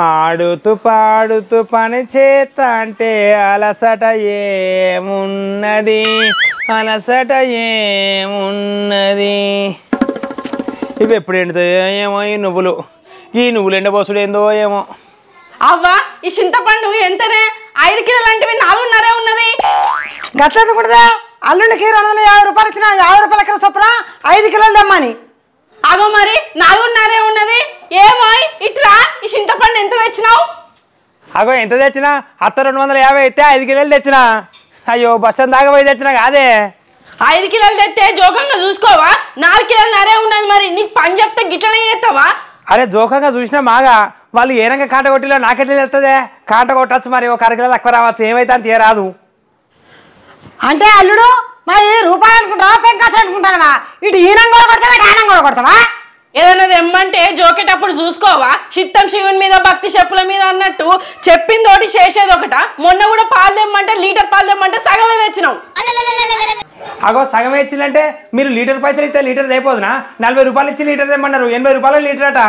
ఆడుతూ పాడుతూ పని చేత అంటే అలసట ఏమున్నది, అలసట ఏమున్నది. ఇవి ఎప్పుడు ఎండుతాయో ఏమో ఈ నువ్వులు ఎండబోసుడు ఏందో ఏమో. అవ్వా ఈ చింతపండు ఎంతనే? 5 కిలోలు లాంటివి 4.5 ఉన్నది. గట్లేదు కూడా అల్లుడికి 250 రూపాయలు ఇచ్చిన 50 రూపాయల కిలో చొప్పున 5 కిలోలు తెమ్మని. అగో మరి 4.5 ఉన్నది. ఏమో ఇట్లా ఈ చింతపండు ఎంత తెచ్చినావు? అగో ఎంత తెచ్చినా అత్త 250 అయితే 5 కిలోలు తెచ్చినా. అయ్యో బస్సు దాకా పోయి తెచ్చినా కాదే. 5 కిలోలు తెస్తే జోకంగా చూసుకోవా? 4.5 ఉన్నది. మరి నీకు పని చెప్తే గిట్లనే చేస్తావా? అరే జోకంగా చూసినా మాగా వాళ్ళు ఏ రంగా కాంట కొట్టిలో నాకెట్లా తెలుస్తుంది? కాంట కొట్టచ్చు మరి, ఒక 1/2 కిలో తక్కువ రావచ్చు, ఏమైతే అంత తీయరాదు. అంటే అల్లుడు మరి రూపాయలు అనుకుంటావా పెంకాసలు అనుకుంటావా? ఇటు ఈనం కూడా కొడతావా ఇటు ఆనం కూడా కొడతావా? ఏదన్నా తెమ్మంటే జోకేటప్పుడు చూసుకోవా? చిత్తం శివుని మీద భక్తి చెప్పుల మీద అన్నట్టు చెప్పింది ఒకటి చేసేది ఒకట. మొన్న కూడా పాలు తెమ్మంటే లీటర్ పాలు తెమ్మంటే సగమే తెచ్చినావు. అగో సగం ఇచ్చిందంటే మీరు లీటర్ పైసలు ఇస్తే లీటర్ అయిపోదునా? 40 రూపాయలు ఇచ్చి లీటర్ తెమ్మన్నారు, 80 రూపాయలు లీటర్ అట.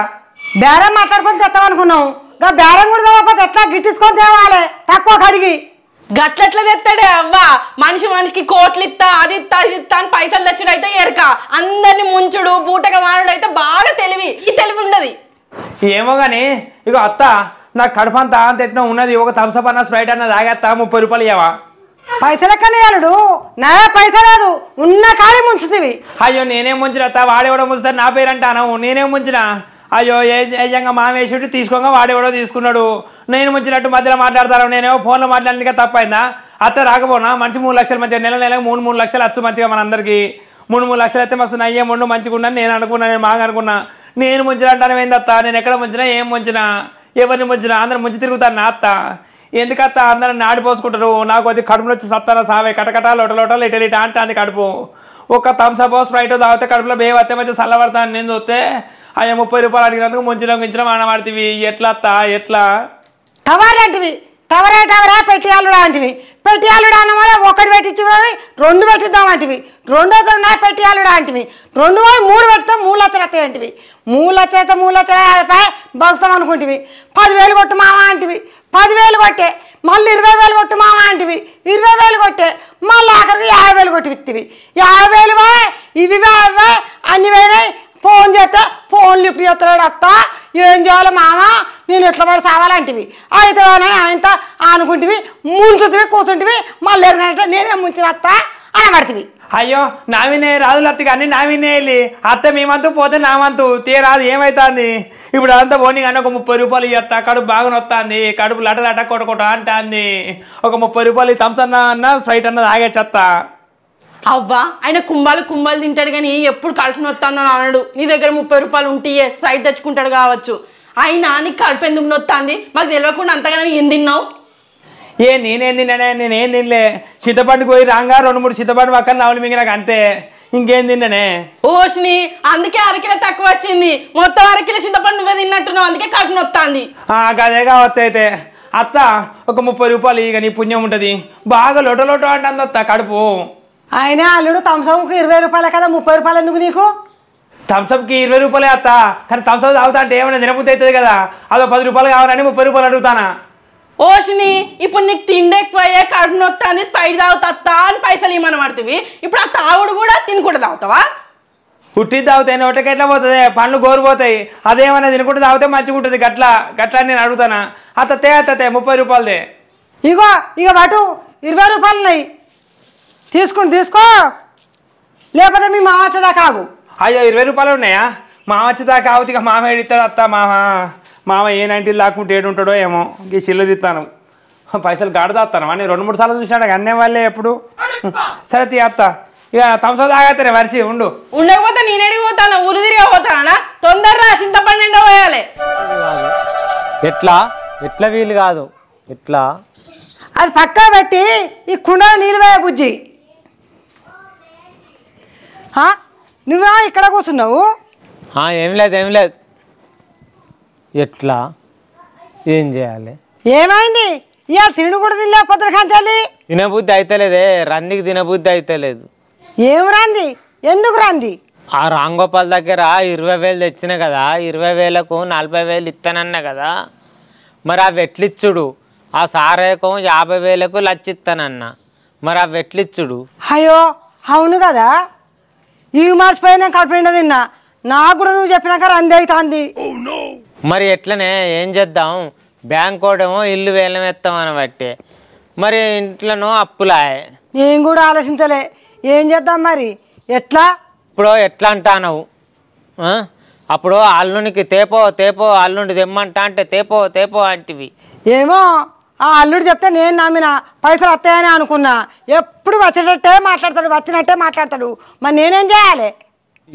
బేరం మాట్లాడుకొని తెస్తామనుకున్నాం, ఇంకా బేరం కూడా తెవ్వకపోతే ఎట్లా గిట్టించుకొని తేవాలి తక్కువ కడిగి. గట్లెట్లా తెస్తాడే అవ్వా? మనిషికి కోట్లు ఇస్తా అది ఇస్తా ఇది ఇస్తా అని పైసలు తెచ్చుడు అయితే ఎరక. అందరిని ముంచుడు బూటగా వాడు అయితే బాగా తెలివి. ఈ తెలివి ఉండదు ఏమో గానీ. ఇక అత్త నాకు కడుపు అంతా అంత ఎట్లా ఉన్నది, ఒక థమ్సప్ అన్న స్ప్రైట్ అన్న తాగేస్తా, 30 రూపాయలు ఇవ్వవా? పైసలు ఎక్కనే అల్లుడు, నా పైస లేదు, ఉన్న కాడి ముంచుతీవి. అయ్యో నేనేం ముంచిన అత్త, వాడేవడో ముంచుతారు నా పేరు అంటాను, నేనేం ముంచిన? అయ్యో ఏజంగా మామేసుడు తీసుకోగా వాడేవడో తీసుకున్నాడు, నేను ముంచినట్టు మధ్యలో మాట్లాడతాను. నేనేమో ఫోన్లో మాట్లాడినగా తప్పైందా? అత్త రాకపోనా మనిషి 3 లక్షలు మంచిగా నెలకు 3 లక్షలు వచ్చు మంచిగా మనందరికీ. 3 లక్షలు అయితే మస్తు నయ్యే ముందు మంచిగా ఉన్నాను నేను అనుకున్నా, నేను బాగా అనుకున్నా. నేను ముంచిన అంటాను ఏందత్త? నేను ఎక్కడ ముంచినా ఏం ముంచినా ఎవరిని ముంచినా అందరూ ముంచి తిరుగుతాను నా అత్త. ఎందుకత్త అందరూ నాడిపోసుకుంటారు? నాకు అది కడుపులో వచ్చి సత్తాన సావే కటకట లోటలోటలు ఇటలిట అంటే అంది కడుపు. ఒక థమ్సప్ స్ప్రైట్ తాగితే కడుపులో బేవత్తే మంచిగా చల్లబడతాను. నేను చూస్తే అయ్యా 30 రూపాయలు అడిగినందుకు ముంచిన మానవాడివి. ఎట్లా అత్త ఎట్లా? టవర్లాంటివి టవరా పెట్టియాలుడు లాంటివి. పెట్టియాలుడు అన్న వల్ల 1 పెట్టించి 2 పెట్టిద్దాం అంటివి. 2 పెట్టియాలుడు అంటివి. 2 3 పెడతాం 3 లక్షలు వస్తాయి అంటివి. 3 లక్షలపై బగుతాం అనుకుంటివి. 10,000 కొట్టు మావా అంటివి. 10,000 కొట్టే మళ్ళీ 20,000 కొట్టు మావా అంటివి. 20,000 కొట్టే మళ్ళీ ఆఖరికి 50,000 కొట్టి విత్తివి. 50,000 ఇవి అన్ని పోయినాయి. ఫోన్ చేస్తే ఫోన్ లిఫ్ట్ చేస్తున్నాడు. అత్త ఏం చేయాలి మామ, నేను ఎట్లా పడి సావాలంటివి. అయితే ఆయన అనుకుంటివి ముంచుతివి కూర్చుంటివి. మళ్ళీ ఎరగంటే నేనే ముంచిన అత్త అనబడుతుంది. అయ్యో నా వినే రాజులు అత్త కానీ నా వినే వెళ్ళి అత్త మేమంతూ పోతే నా వంతు తీరాదు ఏమవుతుంది? ఇప్పుడు అదంతా పోనీ కానీ ఒక 30 రూపాయలు ఇవ్వత్తా, కడుపు బాగా నొత్తాంది, కడుపు లట కొట్టకొట్ట అంటాంది. ఒక 30 రూపాయలు థమ్స్ అన్న స్ప్రైట్ అన్న తాగేచ్చత్తా. అవ్వా ఆయన కుంభాలు తింటాడు కానీ ఎప్పుడు కడుపు నొత్తాందని అనడు. నీ దగ్గర 30 రూపాయలు ఉంటే స్ప్రైట్ తెచ్చుకుంటాడు కావచ్చు. అయినా నీకు కడుపు ఎందుకు నొత్తాంది? మాకు తెలియకుండా అంతగానో ఏం తిన్నావు? నేనేం తిన్నానే? నేనేం తినలే. చింతపండుకు పోయి రాగా 2-3 చింతపండు పక్కన నవలి మింగి నాకు అంతే, ఇంకేం తిన్నానే. ఓష్ని అందుకే 1/2 కిలో తక్కువ వచ్చింది. మొత్తం 1/2 కిలో చింతపండు నువ్వే తిన్నట్టున్నావు, అందుకే కడుపు నొత్తాంది. అదే కావచ్చు. అయితే అత్త ఒక 30 రూపాయలు ఇక నీ పుణ్యం ఉంటుంది. బాగా లోట అంటుంది అత్త కడుపు. ఆయన అల్లుడు థమ్సప్కి 20 రూపాయలే కదా, 30 రూపాయలు ఎందుకు నీకు? థమ్సప్కి 20 రూపాయలే అత్త, కానీ థమ్సప్ తాగుతా అంటే ఏమైనా తినబుద్ధి అవుతుంది కదా, అదో 10 రూపాయలు కావాలని 30 రూపాయలు అడుగుతానా? ఓషిని ఇప్పుడు నీకు తిండి ఎక్కువయ్యే కడుపు నొత్తాంది స్ప్రైట్ తాగుతా అని పైసలు ఇవ్వమని పడుతుంది. ఇప్పుడు ఆ తాగుడు కూడా తినకుండా తాగుతావా? పుట్టి తాగుతాయి నోటకి ఎట్లా పోతుంది, పండ్లు గోరుపోతాయి. అదేమన్నా తినకుండా తాగితే మంచిగా ఉంటుంది. గట్లా నేను అడుగుతానా? అత్తే 30 రూపాయలదే. ఇక వాటు 20 రూపాయలు ఉన్నాయి, తీసుకో, లేకపోతే మీ మామ వచ్చేదాకా ఆగు. అయ్యో 20 రూపాయలు ఉన్నాయా? మామ వచ్చేదాకా ఆగుతుంది. ఇక మామ ఏడిస్తాడు అత్త. మామ ఏ 90 లాక్కుంటే ఏడుంటాడో ఏమో. ఈ చిల్లు తిస్తాను పైసలు గాడదాస్తాను అని 2-3 సార్లు చూసినాడు అన్నే వాళ్ళే ఎప్పుడు. సరే తీ అత్త, ఇక థమ్సప్ తాగేస్తారే వరిసి ఉండకపోతే నేను ఎడిగిపోతాను, ఊరు తిరిగి పోతానా? తొందరగా చింతపండు ఎండ పోయాలి. ఎట్లా వీలు కాదు, ఎట్లా అది పక్కా పెట్టి ఈ కుండలో నీళ్ళు వేయ బుజ్జి. నువ్వే ఇక్కడ కూర్చున్నావు? ఏం లేదు. ఎట్లా ఏం చేయాలి? ఏమైంది? ఇవాళ తినడు కూడా తినలే పొద్దున తల్లి. తినబుద్ధి అయితలేదే, రందికి తినబుద్ధి అయితలేదు. ఏం రంది? ఎందుకు రంది? ఆ రాంగోపాల్ దగ్గర 20,000 తెచ్చిన కదా, 20,000కు 40,000 ఇస్తానన్నా కదా, మరి అవి ఎట్లిచ్చుడు? ఆ సారేకం 50,000కు లచ్చిస్తానన్న, మరి అవి ఎట్లిచ్చుడు? అయ్యో అవును కదా, ఇవి మర్చిపోయినా కడుపు తిన్నా. నాకు కూడా నువ్వు చెప్పినాక రంది అవుతుంది. మరి ఎట్లనే ఏం చేద్దాం? బ్యాంక్ కోడేమో ఇల్లు వేలమెత్తామని బట్టి, మరి ఇంట్లోనో అప్పులాయే. నేను కూడా ఆలోచించలే, ఏం చేద్దాం మరి ఎట్లా? ఇప్పుడు ఎట్లా అంటావు? అప్పుడు అల్లునికి తేపో తేపో అల్లుండి తెమ్మంటా అంటే తేపో తేపో అంటివి. ఏమో ఆ అల్లుడు చెప్తే నేను నమ్మిన, పైసలు వస్తాయని అనుకున్నా. ఎప్పుడు వచ్చేటట్టే మాట్లాడతాడు, వచ్చినట్టే మాట్లాడతాడు. మరి నేనేం చేయాలి?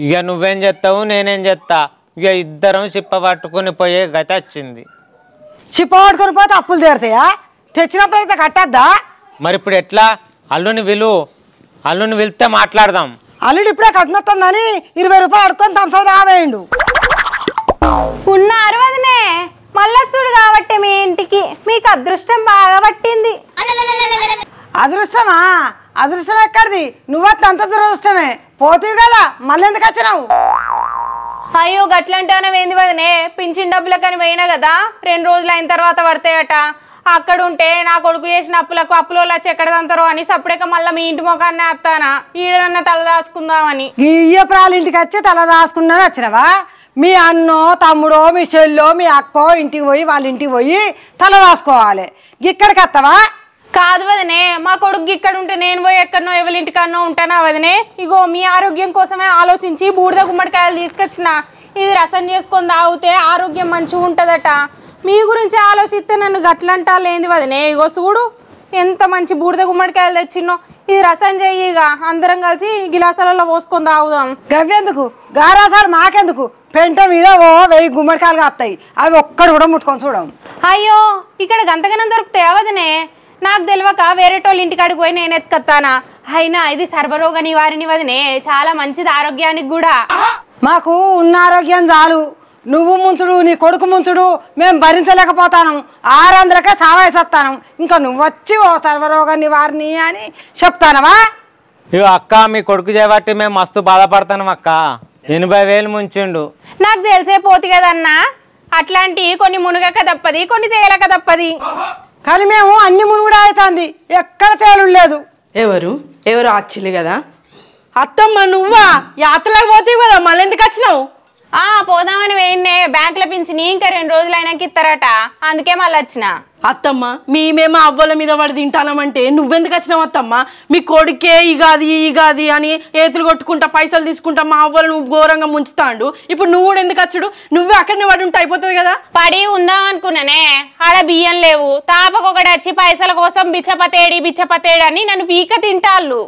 ఇక నువ్వేం చేస్తావు, నేనేం చేస్తా. ఇక ఇద్దరం చిప్ప పట్టుకుని పోయే గతి వచ్చింది. చిప్ప పట్టుకొని పోతే అప్పులు తీరుతాయా? తెచ్చినప్పుడు అయితే కట్టద్దా? మరి ఇప్పుడు ఎట్లా? అల్లుని పిలిస్తే మాట్లాడదాం. అల్లుడు ఇప్పుడే కట్టినొస్తుందని 20 రూపాయలు అడుక్కొని తమసోది ఆవేయండు. ఉన్నారు వదినే, మళ్ళొచ్చుడు కాబట్టి మీ ఇంటికి మీకు అదృష్టం బాగా పట్టింది. అదృష్టమా? అదృష్టం ఎక్కడిది? నువ్వొత్త అంత దురదృష్టమే. పోతీవి కదా, మళ్ళీ ఎందుకు వచ్చినావు? అయ్యో గట్లంటానవేంది వదినే, పింఛన్ డబ్బులకని పోయినా కదా, 2 రోజులు అయిన తర్వాత పడతాయట. అక్కడ ఉంటే నా కొడుకు చేసిన అప్పులకు అప్పులో వచ్చి ఎక్కడ తంతారో అని సప్పుడేక మళ్ళీ మీ ఇంటి ముఖాన్ని వస్తానా, ఈడనన్న తల దాచుకుందామని. గియ్యపురాల ఇంటికి వచ్చి తల దాచుకున్నా వచ్చినవా? మీ అన్నో తమ్ముడో మీ చెల్లో మీ అక్కో ఇంటికి పోయి వాళ్ళ ఇంటికి పోయి తల దాచుకోవాలి. ఇక్కడికి వస్తావా? కాదు వదినే, మా కొడుకు ఇక్కడ ఉంటే నేను పోయి ఎక్కడనో ఎవరింటికన్నో ఉంటానా వదినే. ఇగో మీ ఆరోగ్యం కోసమే ఆలోచించి బూడిద గుమ్మడికాయలు తీసుకొచ్చిన. ఇది రసం చేసుకొని తాగితే ఆరోగ్యం మంచిగా ఉంటుందట. మీ గురించి ఆలోచిస్తే నన్ను గట్లంటా లేంది వదినే. ఇగో చూడు ఎంత మంచి బూడిద గుమ్మడికాయలు తెచ్చిన్నో. ఇది రసం చెయ్యిగా, అందరం కలిసి గిలాసాలలో పోసుకొని తాగుదాం. గవ్వెందుకు గారాసాలు మాకెందుకు? పెంట మీద 1000 గుమ్మడికాయలు కాస్తాయి, అవి ఒక్కడు కూడా ముట్టుకొని చూడము. అయ్యో ఇక్కడ గంతగనం దొరుకుతాయా వదినే? నాకు తెలియక వేరేటోళ్ళ ఇంటికాడికి పోయి నేను ఎత్తుకొత్తానా. అయినా ఇది సర్వరోగ నివారణి వదినే, చాలా మంచిది ఆరోగ్యానికి కూడా. మాకు ఉన్న ఆరోగ్యం చాలు. నువ్వు ముంచుడు నీ కొడుకు ముంచుడు మేము భరించలేకపోతాను. 600కే సావాయిస్తాను. ఇంకా నువ్వొచ్చి ఓ సర్వరోగ నివారణి అని చెప్తానవా? ఇగో అక్క, మీ కొడుకు చేయబట్టి మేము మస్తు బాధపడతాం అక్క. 80,000 ముంచిండు. నాకు తెలిసే పోతి కదన్నా, అట్లాంటి కొన్ని మునుగక తప్పది, కొన్ని తేలక తప్పది. కానీ మేము అన్ని మునుగుడా అవుతుంది, ఎక్కడ తేలు లేదు. ఎవరు ఆచ్చిల్లు కదా. అత్తమ్మ నువ్వా? యాత్రలోకి పోతావు కదా, మళ్ళీ ఎందుకు వచ్చినావు? పోదామని వేయండి, బ్యాంకులో పింఛని ఇంకా 2 రోజులు అయినాక ఇస్తారట, అందుకే మళ్ళీ వచ్చిన. అత్తమ్మ మేమేమో అవ్వల మీద పడి తింటానమంటే నువ్వెందుకు వచ్చినావు అత్తమ్మ? మీ కొడుకే ఇగాది అని ఏతులు కొట్టుకుంటా పైసలు తీసుకుంటా మా అవ్వలు నువ్వు ఘోరంగా ముంచుతాండు. ఇప్పుడు నువ్వు కూడా ఎందుకు వచ్చుడు? నువ్వే అక్కడనే పడి ఉంటే అయిపోతుంది కదా. పడి ఉందాం అనుకున్నానే, ఆడ బియ్యం లేవు. తాపకొకటి వచ్చి పైసల కోసం బిచ్చపతేడి అని నన్ను వీక తింటాళ్ళు.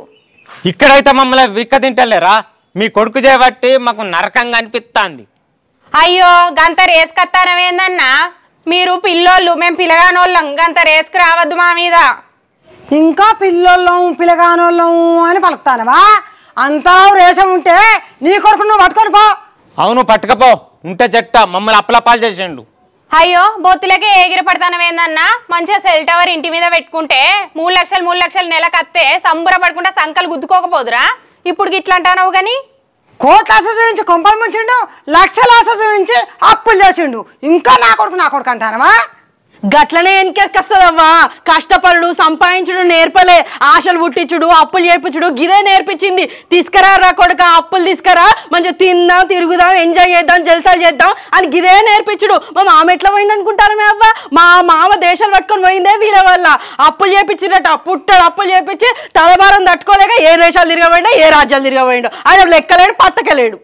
ఇక్కడైతే మమ్మల్ని విక్క తింటలేరా? మీ కొడుకు చేయబట్టి మాకు నరకంగా అనిపిస్తుంది. అయ్యో గంత రేసుకత్తానమేందన్నా, మీరు పిల్లోళ్ళు, మేము పిల్లగానోళ్ళం, గంత రేసుకు రావద్దు మా మీద. ఇంకా పిల్లోళ్ళం పిల్లగానోళ్ళం అని పలుకుతానవా? అంతా రేషం ఉంటే నీ కొడుకు నువ్వు పట్టుకొని పో. అవును పట్టుకపో, ఉంటే చెట్ట మమ్మల్ని అప్పలపాలు చేసిండు. అయ్యో బొత్తులకే ఎగిరి పడతానమేందన్నా, మంచిగా సెల్ టవర్ ఇంటి మీద పెట్టుకుంటే 3 లక్షలు నెలకత్తే సంబురపడుకుంటా సంకలు గుద్దుకోకపోదురా? ఇప్పుడు గిట్లా అంటావు గాని. కోట్ల ఆశ చూపించి కొంపలు ముంచిండు, లక్షల ఆశ చూపించి అప్పులు చేసిండు. ఇంకా నా కొడుకు అంటానవా? గట్లనే వెనకేసుకొస్తుందవ్వా. కష్టపడు సంపాదించుడు నేర్పలే, ఆశలు పుట్టించుడు అప్పులు చేయించుడు గిదే నేర్పించింది. తీసుకురా కొడుక, అప్పులు తీసుకురా, మంచిగా తిందాం తిరుగుదాం ఎంజాయ్ చేద్దాం జల్సాలు చేద్దాం అని గిదే నేర్పించుడు. మా మామ ఎట్లా పోయింది అనుకుంటారు మే అవ్వ? మా మామ దేశాలు పట్టుకొని పోయిందే వీళ్ళ వల్ల. అప్పులు చేయించినట్టు పుట్టాడు, అప్పులు చేయించి తలభారం తట్టుకోలేక ఏ దేశాలు తిరగబోయిండో ఏ రాజ్యాలు తిరగబోయిండో ఆయన లెక్కలేడు పత్తకలేడు.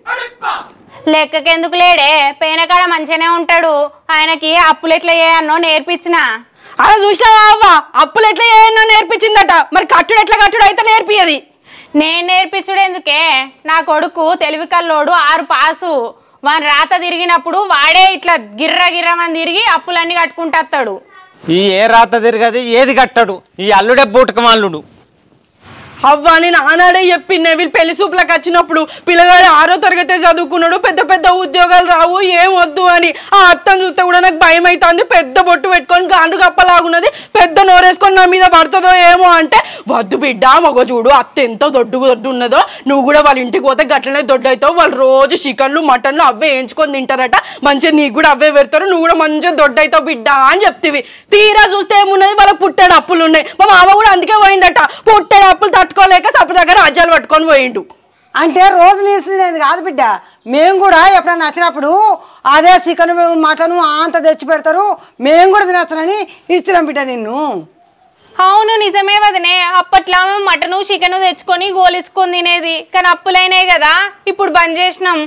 లెక్కకెందుకు లేడే, పేనకాడ మంచిగానే ఉంటాడు. ఆయనకి అప్పులు ఎట్లా చేయన్నో నేర్పించిన. అలా చూసినావా అవ్వ? అప్పులు ఎట్లా చేయన్నో నేర్పించిందట, మరి కట్టుడు ఎట్లా కట్టుడు అయితే నేర్పియది. నేను నేర్పించుడు ఎందుకే, నా కొడుకు తెలివి కల్లోడు 6 పాసు. వాని రాత తిరిగినప్పుడు వాడే ఇట్లా గిర్రమని తిరిగి అప్పులన్నీ కట్టుకుంటాడు. ఈ ఏ రాత తిరగది ఏది కట్టడు, ఈ అల్లుడే బూటకం అల్లుడు. అవ్వా నేను ఆనాడే చెప్పిండే వీళ్ళు పెళ్లి సూపులకు వచ్చినప్పుడు పిల్లగాడు 6వ తరగతి చదువుకున్నాడు, పెద్ద పెద్ద ఉద్యోగాలు రావు, ఏం వద్దు అని. ఆ అత్తను చూస్తే కూడా నాకు భయం అవుతుంది. పెద్ద బొట్టు పెట్టుకొని గాండు కప్పలాగున్నది, పెద్ద నోరేసుకొని నా మీద పడుతుందో ఏమో అంటే, వద్దు బిడ్డ మగ చూడు అత్త ఎంత దొడ్డు ఉన్నదో, నువ్వు కూడా వాళ్ళ ఇంటికి పోతే గట్లనే దొడ్డు అవుతావు. వాళ్ళు రోజు చికెన్లు మటన్లు అవే వేయించుకొని తింటారట, మంచిగా నీకు కూడా అవే పెడతారు, నువ్వు కూడా మంచిగా దొడ్డు అవుతావు బిడ్డ అని చెప్తివి. తీరా చూస్తే ఏమున్నది, వాళ్ళకి పుట్టాడు అప్పులు ఉన్నాయి. మా మామ కూడా అందుకే పోయిందట, పుట్టాడు అప్పులు తట్టుకోలేక సప్పు దగ్గర రాజ్యాలు పట్టుకొని పోయిండు. అంటే రోజు నీసినది కాదు బిడ్డ, మేము కూడా ఎప్పుడైనా నచ్చినప్పుడు అదే చికెన్ మటను అంత తెచ్చి పెడతారు, మేము కూడా తినచ్చనని ఇచ్చినాం బిడ్డ నిన్ను. అవును నిజమే వదినే, అప్పట్లో మటను చికెను తెచ్చుకొని గోలిసుకొని తినేది, కానీ అప్పులైనాయి కదా ఇప్పుడు బంద్ చేసినాం.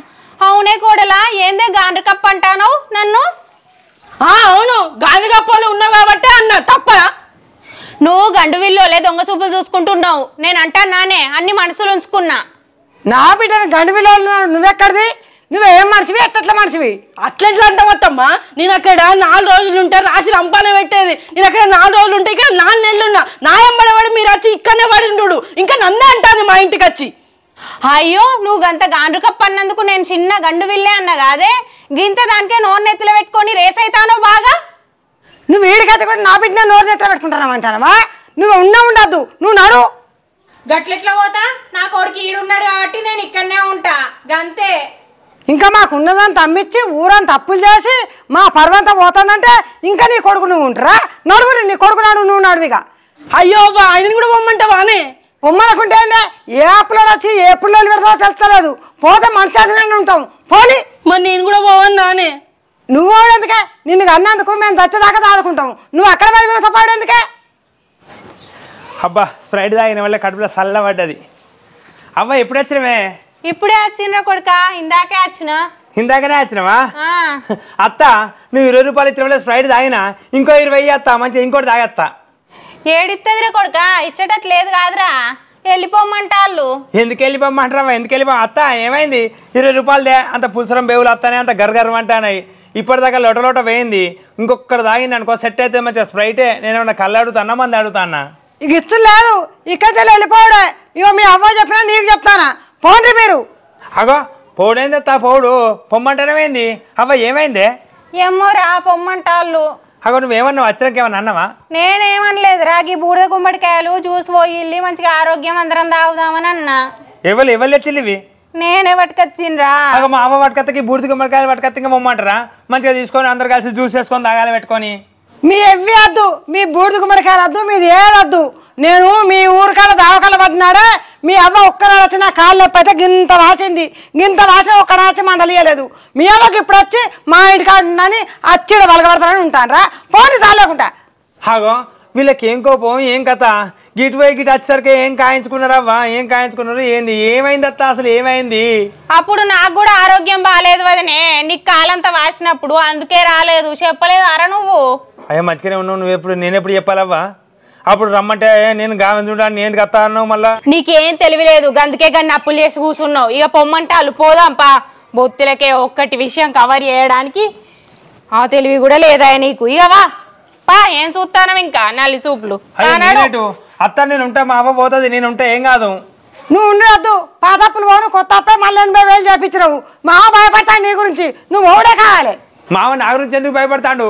అవునే కోడలా, ఏందే గాండ్ర కప్ప అంటాను నన్ను? అవును గాండ్ర కప్పలు ఉన్నావు కాబట్టి అన్నా తప్పరా? నువ్వు గండు విల్లోలే దొంగ చూపులు చూసుకుంటున్నావు, నేను అంటానానే అన్ని మనసులు ఉంచుకున్నా. నా బిడ్డను గండు విలువలు నువ్వెక్కడిది, నువ్వేం మనిషివి ఎట్లా మనిషివి? అట్లెట్లా అంటావత్తమ్మా, నేను అక్కడ 4 రోజులు ఉంటే రాసి రంపాన పెట్టేది, నేను అక్కడ 4 రోజులు ఉంటే ఇక్కడ 4 నెలలు ఉన్నా. నా ఎంబడవాడు మీరు వచ్చి ఇక్కడనే పడిండు, ఇంకా నన్నే అంటాది మా ఇంటికి వచ్చి. అయ్యో నువ్వు గంత గాండ్రు కప్ప అన్నందుకు నేను చిన్న గండు విల్లే అన్నా కాదే, గింత దానికే నోరు నెత్తిలో పెట్టుకొని రేస్ అవుతానో బాగా. నువ్వు వీడికైతే కూడా నా బిడ్డ నోరు నెత్తలు పెట్టుకుంటానమంటానవా? నువ్వు ఉండద్దు, నువ్వు నడు. గట్లెట్లా పోతా, నా కొడుకు ఈడున్నాడు కాబట్టి నేను ఇక్కడనే ఉంటా గంతే. ఇంకా మాకు ఉన్నదంతా అమ్మిచ్చి ఊరంతా అప్పులు చేసి మా పర్వంతా పోతుందంటే ఇంకా నీ కొడుకు నువ్వు ఉంటారా? నడుగురి నీ కొడుకు నాడు, నువ్వు నడువిగా. అయ్యో ఆయనని కూడా పొమ్మంటావానే? పొమ్మనుకుంటే ఏ అప్పులో వచ్చి ఏ పుల్లలు పెడతావో తెలుస్తలేదు, పోతే మంచి ఉంటాం పోనీ. మరి నేను కూడా పోవన్నానే? నువ్వు ఎందుకే, నిన్ను అన్నందుకు మేము చచ్చేదాకా చదువుకుంటాము, నువ్వు అక్కడ వ్యవసాయపడు ఎందుకే? అబ్బా స్ప్రైట్ తాగిన వల్ల కడుపులో చల్ల పడ్డది. అవ్వ ఎప్పుడు వచ్చినవే? ఇప్పుడే వచ్చినరా కొడుక, ఇందాకే వచ్చిన. ఇందాకనే వచ్చినవా? అత్త నువ్వు 20 రూపాయలు ఇచ్చిన వల్ల స్ప్రైట్ తాగినా, ఇంకో 20 అత్త మంచిగా ఇంకోటి తాగత్తా. ఏడిత్తదిరా కొడుక, ఇచ్చేటట్లేదు కాదురా, వెళ్ళిపోమ్మంటాళ్ళు. ఎందుకు వెళ్ళిపోమ్మంటారా? ఎందుకు వెళ్ళిపో అత్త? ఏమైంది? 20 రూపాయలదే అంత పులుసరం బేవులు వస్తానే అంత గర్గరం అంటానాయి. ఇప్పటిదాకా లోట పోయింది, ఇంకొకటి తాగింది అనుకో సెట్ అయితే మంచిగా స్ప్రైటే. నేను ఏమన్నా కళ్ళు అడుగుతానా మంది అడుగుతానా? ఇక ఇచ్చు లేదు, ఇక్కడికి వెళ్ళిపోవడే. ఇగో మీ అవ్వ చెప్పినా నీకు చెప్తానా, పోండి మీరు. అగో పోడైంది అత్త, పోడు పొమ్మంటానేమైంది? అవ్వ ఏమైందే? ఏమోరా పొమ్మంటాళ్ళు. అగో నువ్వేమన్నావు? వచ్చినాక ఏమన్నా అన్నావా? నేనేమనలేదు రాగి బూడిద గుమ్మడికాయలు జ్యూస్ పోయిల్లి మంచిగా ఆరోగ్యం అందరం తాగుదామని అన్నా. ఎవరు తెచ్చివి? నేనే పట్టుకొచ్చిండ్రా. అగో మా అవ్వ పట్టుకత్తకి బూడిద గుమ్మడికాయలు పట్టుకత్తి ఇంకా పొమ్మంటారా? మంచిగా తీసుకొని అందరు కలిసి జ్యూస్ వేసుకొని తాగాలి పెట్టుకొని. మీ ఎవ్వి వద్దు, మీ బూడిద గుమ్మడికాయలు వద్దు, మీది ఏదొద్దు. నేను మీ ఊరికాడ దావకాల పట్టినాడే, మీ అవ్వ ఒక్కనాడు వచ్చి నా కాళ్ళు నొప్పి అయితే గింత వాచింది, ఒక్కడ వచ్చి మందలియలేదు. మీ అవ్వకి ఇప్పుడు వచ్చి మా ఇంటికాడ ఉందని అచ్చిడ బలగబడతానని ఉంటానరా, పోనీ తాలేకుండా. అగో వీళ్ళకి ఏం కోపం ఏం కథ? గిటు పోయి గిటు వచ్చేసరికి ఏం కాయించుకున్నారవ్వా? ఏం కాయించుకున్నారు? ఏంది ఏమైంది అత్త? అసలు ఏమైంది? అప్పుడు నాకు కూడా ఆరోగ్యం బాగాలేదు వదనే, నీకు కాలంతా వాసినప్పుడు అందుకే రాలేదు, చెప్పలేదు అరా నువ్వు? అయ్యా మంచిగానే ఉన్నావు, నువ్వు ఎప్పుడు నేను ఎప్పుడు చెప్పాలవ్వా? అప్పుడు రమ్మంటే నేను గావని చూడాలి, నేను కత్తా అన్నావు మళ్ళా. నీకేం తెలియలేదు, గందుకే గన్ని అప్పులు చేసి కూర్చున్నావు. ఇక పొమ్మంటాలు పోదాంపా, బొత్తులకే ఒక్కటి విషయం కవర్ చేయడానికి ఆ తెలివి కూడా లేదా నీకు. ఇక వా పా, ఏం చూస్తానం ఇంకా నల్లి చూపులు. అత్త నేను ఉంటా, మా అవ్వ పోతుంది, నేను ఉంటా, ఏం కాదు. నువ్వు ఉండొద్దు, పాత అప్పులు పోను, కొత్త అప్పే మళ్ళీ 80,000 చేపించినావు. మా భయపడతాను నీ గురించి, నువ్వు ఓడే కావాలి. మావ నా గురించి ఎందుకు భయపడతాడు?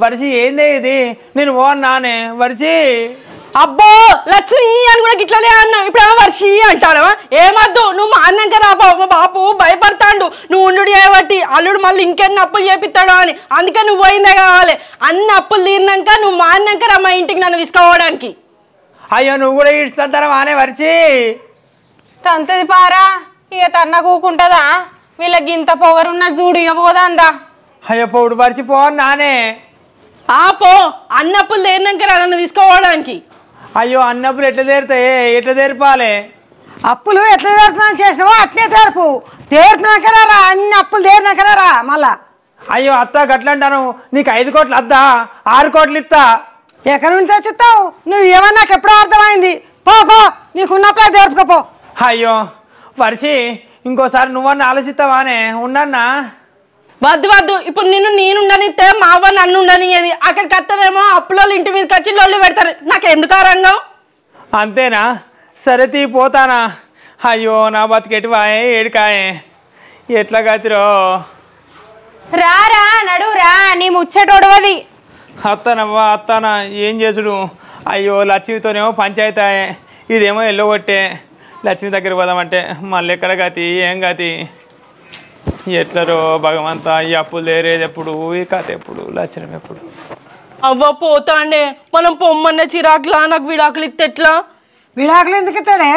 వరిసి ఏందే ఇది? నేను నానే వరిసి. అబ్బో లక్ష్మి అని కూడా గిట్లనే అన్నావు, ఇప్పుడు ఏమో వర్షి అంటారా? ఏమద్దు, నువ్వు మా అన్నాక రాబావు, మా బాపు భయపడతాడు నువ్వు ఉండు ఏబట్టి, అల్లుడు మళ్ళీ ఇంకెన్ని అప్పులు చేపిస్తాడు అని. అందుకే నువ్వు పోయిందే కావాలి. అన్ని అప్పులు తీరినాక నువ్వు మా అన్నాక రా మా ఇంటికి నన్ను తీసుకోవడానికి. అయ్యో నువ్వు కూడా ఇస్తారా మానే వరిచి? తంతది పారా, ఇక తన్న కూకుంటుందా? వీళ్ళకి ఇంత పొగరున్న చూడు, ఇక పోదాందా. అయ్యో పౌడు వరిచి నానే. పో, అన్నప్పులు తీరినాక రా నన్ను తీసుకోవడానికి. అయ్యో అన్నప్పుడు ఎట్లా తీరుతాయి? ఎట్లా తీర్పాలి? అప్పులు ఎట్లా తీరుతున్నా చేసినావో అట్నే తీర్పు, తీర్పినాకనే రా, అన్ని అప్పులు తీరినాకనే రా మళ్ళా. అయ్యో అత్త గట్లంటాను, నీకు 5 కోట్లు వద్దా? 6 కోట్లు ఇస్తా. ఎక్కడి నుంచి తెచ్చిస్తావు? నువ్వు ఏమన్నా నాకు ఎప్పుడో అర్థమైంది. పో నీకున్నప్పుడే తీర్పుకపో. అయ్యో వరిసి ఇంకోసారి నువ్వన్నా ఆలోచిస్తావానే? ఉండన్నా. వద్దు, ఇప్పుడు నేను ఉండనిస్తే మా అవ్వ నన్ను ఉండనిది. అక్కడికి వస్తానేమో అప్పులో ఇంటి మీదకి వచ్చి లొల్లి పెడతారు, నాకు ఎందుకు ఆ రంగం? అంతేనా? సరే తీ పోతానా. అయ్యో నా బతికెటివాయే ఏడికాయే ఎట్లా గతిరో. రారా నడురా నీ ముచ్చటొడవది. అత్తానవ్వా అత్తానా ఏం చేసుడు. అయ్యో లక్ష్మితోనేమో పంచాయతీ ఇదేమో ఎల్లగొట్టే. లక్ష్మి దగ్గర పోదామంటే మళ్ళీ ఎక్కడ గతి ఏం గతి ఎట్లరో భగవంతా. ఈ అప్పులు లేరేది ఎప్పుడు, ఈ కథ ఎప్పుడు, లక్షణం ఎప్పుడు. అవ్వ పోతాండే మనం పొమ్మన్న చిరాకులా నాకు విడాకులు ఇస్తే ఎట్లా? విడాకులు ఎందుకు ఇస్తాడే?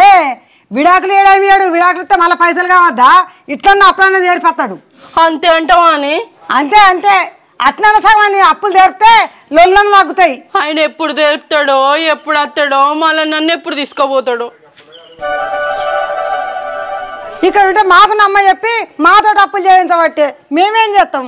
విడాకులు ఏడాడు విడాకులు ఇస్తే మళ్ళీ పైసలు కావద్దా? ఇట్లన్నా అప్పులన్నా చేరిపోతాడు. అంతే అంటావా అని? అంతే అంతే అట్లన్న సగం అప్పులు తెరిపితే లొల్లను తగ్గుతాయి. ఆయన ఎప్పుడు తెరుపుతాడో ఎప్పుడు వస్తాడో మళ్ళీ నన్ను ఎప్పుడు తీసుకోబోతాడో. ఇక్కడ ఉంటే మాకు నమ్మ చెప్పి మాతో అప్పులు చేయించబట్టే మేమేం చేస్తాం?